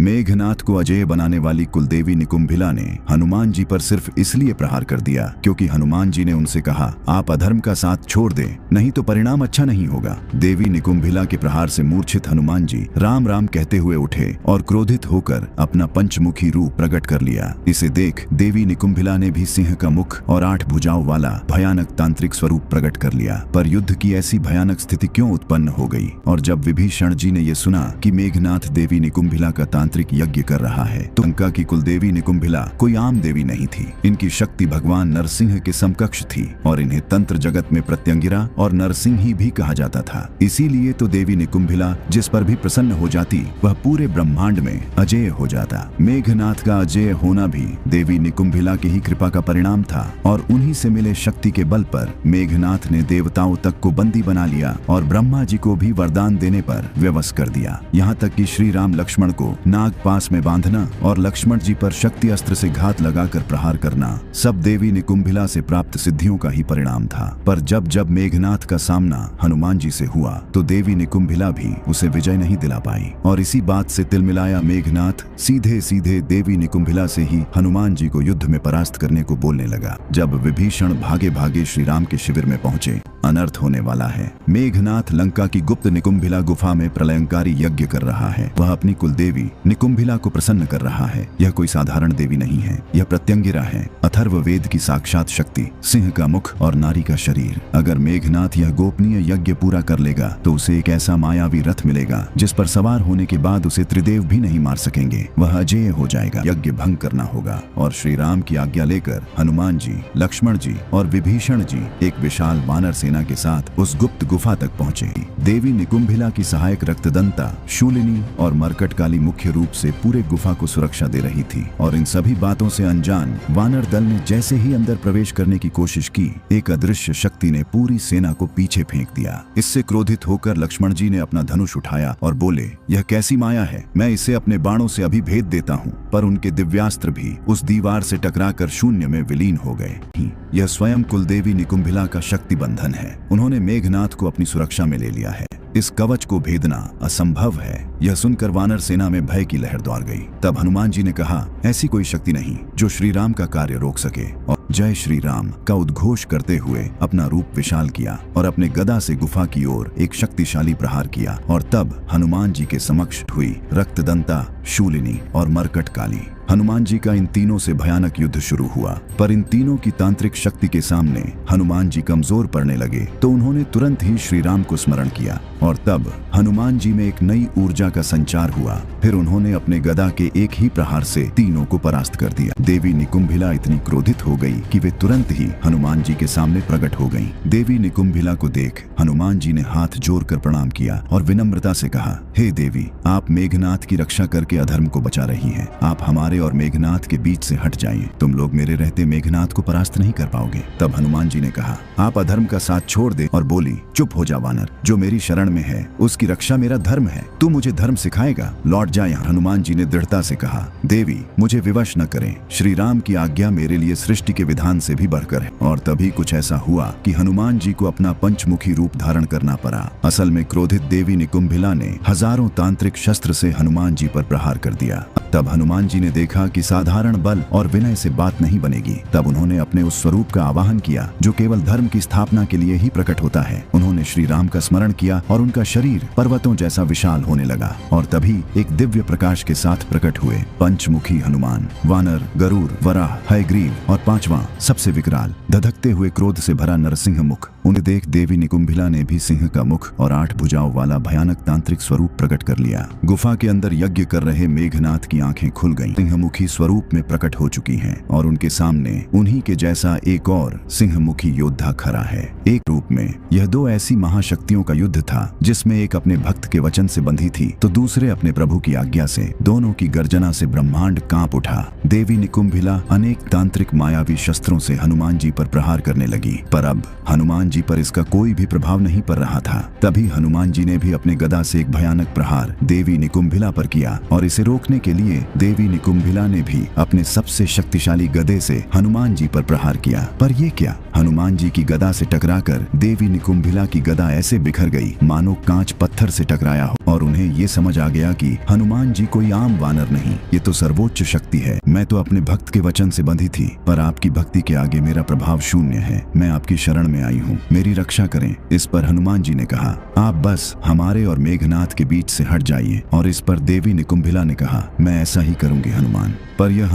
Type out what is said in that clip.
मेघनाथ को अजेय बनाने वाली कुलदेवी निकुंभिला ने हनुमान जी पर सिर्फ इसलिए प्रहार कर दिया क्योंकि हनुमान जी ने उनसे कहा, आप अधर्म का साथ छोड़ दें, नहीं तो परिणाम अच्छा नहीं होगा। देवी निकुंभिला के प्रहार से मूर्छित हनुमान जी राम राम कहते हुए उठे और क्रोधित होकर अपना पंचमुखी रूप प्रकट कर लिया। इसे देख देवी निकुंभिला ने भी सिंह का मुख और 8 भुजाओं वाला भयानक तांत्रिक स्वरूप प्रकट कर लिया। पर युद्ध की ऐसी भयानक स्थिति क्यों उत्पन्न हो गई? और जब विभीषण जी ने यह सुना कि मेघनाथ देवी निकुंभिला का तांत्रिक यज्ञ कर रहा है तो लंका की कुलदेवी निकुंभिला कोई आम देवी नहीं थी। इनकी शक्ति भगवान नरसिंह के समकक्ष थी और इन्हें तंत्र जगत में प्रत्यंगिरा और नरसिंही भी कहा जाता था। इसीलिए तो देवी निकुंभिला जिस पर भी प्रसन्न हो जाती वह पूरे ब्रह्मांड में अजेय हो जाता। मेघनाथ का अजेय होना भी देवी निकुंभिला की ही कृपा का परिणाम था और उन्हीं से मिले शक्ति के बल पर मेघनाथ ने देवताओं तक को बंदी बना लिया और ब्रह्मा जी को भी वरदान देने पर विवश कर दिया। यहाँ तक कि श्री राम लक्ष्मण को नागपास में बांधना और लक्ष्मण जी पर शक्ति अस्त्र से घात लगाकर प्रहार करना सब देवी निकुंभिला से प्राप्त सिद्धियों का ही परिणाम था। पर जब जब मेघनाथ का सामना हनुमान जी से हुआ तो देवी निकुंभिला भी उसे विजय नहीं दिला पाई और इसी बात से तिलमिलाया मेघनाथ सीधे सीधे देवी निकुंभिला से ही हनुमान जी को युद्ध में परास्त करने को बोलने लगा। जब विभीषण भागे भागे श्री राम के शिविर में पहुंचे, अनर्थ होने वाला है। मेघनाथ लंका की गुप्त निकुंभिला गुफा में प्रलयंकारी यज्ञ कर रहा है। वह अपनी कुलदेवी निकुंभिला को प्रसन्न कर रहा है। यह कोई साधारण देवी नहीं है, यह प्रत्यंगिरा है, अथर्ववेद की साक्षात शक्ति, सिंह का मुख और नारी का शरीर। अगर मेघनाथ यह गोपनीय यज्ञ पूरा कर लेगा तो उसे एक ऐसा मायावी रथ मिलेगा जिस पर सवार होने के बाद उसे त्रिदेव भी नहीं मार सकेंगे। वह अजेय हो जाएगा। यज्ञ भंग करना होगा और श्री राम की आज्ञा लेकर हनुमान जी, लक्ष्मण जी और विभीषण जी एक विशाल वानर सेना के साथ उस गुप्त गुफा तक पहुंचे। देवी निकुंभिला की सहायक रक्तदंता, शूलिनी और मरकटकाली मुख्य रूप से पूरे गुफा को सुरक्षा दे रही थी और इन सभी बातों से अनजान वानर दल ने जैसे ही अंदर प्रवेश करने की कोशिश की, एक अदृश्य शक्ति ने पूरी सेना को पीछे फेंक दिया। इससे क्रोधित होकर लक्ष्मण जी ने अपना धनुष उठाया और बोले, यह कैसी माया है, मैं इसे अपने बाणों से अभी भेद देता हूँ। पर उनके दिव्यास्त्र भी उस दीवार से टकराकर शून्य में विलीन हो गए। यह स्वयं कुलदेवी निकुंभिला का शक्ति बंधन है। उन्होंने मेघनाथ को अपनी सुरक्षा में ले लिया है। इस कवच को भेदना असंभव है। यह सुनकर वानर सेना में भय की लहर दौड़ गई। तब हनुमान जी ने कहा, ऐसी कोई शक्ति नहीं जो श्री राम का कार्य रोक सके, और जय श्री राम का उद्घोष करते हुए अपना रूप विशाल किया और अपने गदा से गुफा की ओर एक शक्तिशाली प्रहार किया। और तब हनुमान जी के समक्ष हुई रक्तदंता, शूलिनी और मरकटकाली। हनुमान जी का इन तीनों से भयानक युद्ध शुरू हुआ। पर इन तीनों की तांत्रिक शक्ति के सामने हनुमान जी कमजोर पड़ने लगे तो उन्होंने तुरंत ही श्री राम को स्मरण किया और तब हनुमान जी में एक नई ऊर्जा का संचार हुआ। फिर उन्होंने अपने गदा के एक ही प्रहार से तीनों को परास्त कर दिया। देवी निकुंभिला इतनी क्रोधित हो गई कि वे तुरंत ही हनुमान जी के सामने प्रकट हो गईं। देवी निकुंभिला को देख हनुमान जी ने हाथ जोड़कर प्रणाम किया और विनम्रता से कहा, हे देवी, आप मेघनाथ की रक्षा करके अधर्म को बचा रही हैं। आप हमारे और मेघनाथ के बीच से हट जाइए। तुम लोग मेरे रहते मेघनाथ को परास्त नहीं कर पाओगे। तब हनुमान जी ने कहा, आप अधर्म का साथ छोड़ दे, और बोली, चुप हो जा वानर, जो मेरी शरण में है उसकी रक्षा मेरा धर्म है। तू मुझे धर्म सिखाएगा, लौट जा यहाँ। हनुमान जी ने दृढ़ता से कहा, देवी, मुझे विवश न करें। श्री राम की आज्ञा मेरे लिए सृष्टि के विधान से भी बढ़कर है। और तभी कुछ ऐसा हुआ कि हनुमान जी को अपना पंचमुखी रूप धारण करना पड़ा। असल में क्रोधित देवी निकुंभिला ने हजारों तांत्रिक शस्त्र से हनुमान जी पर प्रहार कर दिया। तब हनुमान जी ने देखा कि साधारण बल और विनय से बात नहीं बनेगी। तब उन्होंने अपने उस स्वरूप का आवाहन किया जो केवल धर्म की स्थापना के लिए ही प्रकट होता है। उन्होंने श्री राम का स्मरण किया और उनका शरीर पर्वतों जैसा विशाल होने लगा। और तभी एक दिव्य प्रकाश के साथ प्रकट हुए पंचमुखी हनुमान, वानर, गरुड़, वराह, हयग्रीव और पांचवा सबसे विकराल धधकते हुए क्रोध से भरा नरसिंह मुख। उन्हें देख देवी निकुंभिला ने भी सिंह का मुख और 8 भुजाओं वाला भयानक तांत्रिक स्वरूप प्रकट कर लिया। गुफा के अंदर यज्ञ कर रहे मेघनाथ की आंखें खुल गईं। सिंहमुखी स्वरूप में प्रकट हो चुकी हैं और उनके सामने उन्हीं के जैसा एक और सिंहमुखी योद्धा खड़ा है। एक रूप में यह 2 ऐसी महाशक्तियों का युद्ध था जिसमें एक अपने भक्त के वचन से बंधी थी तो दूसरे अपने प्रभु की आज्ञा से। दोनों की गर्जना से ब्रह्मांड कांप उठा। देवी निकुंभिला अनेक तांत्रिक मायावी शस्त्रों से हनुमान जी पर प्रहार करने लगी, पर अब हनुमान जी पर इसका कोई भी प्रभाव नहीं पड़ रहा था। तभी हनुमान जी ने भी अपने गदा से एक भयानक प्रहार देवी निकुंभिला पर किया और इसे रोकने के लिए देवी निकुंभिला ने भी अपने सबसे शक्तिशाली गदे से हनुमान जी पर प्रहार किया। पर ये क्या, हनुमान जी की गदा से टकराकर देवी निकुंभिला की गदा ऐसे बिखर गई मानो कांच पत्थर से टकराया हो और उन्हें ये समझ आ गया कि हनुमान जी कोई आम वानर नहीं, ये तो सर्वोच्च शक्ति है। मैं तो अपने भक्त के वचन से बंधी थी, पर आपकी भक्ति के आगे मेरा प्रभाव शून्य है। मैं आपकी शरण में आई हूँ, मेरी रक्षा करें। इस पर हनुमान जी ने कहा, आप बस हमारे और मेघनाथ के बीच से हट जाइए। और इस पर देवी निकुंभिला ने कहा, मैं ऐसा ही करूंगी हनुमान। पर यह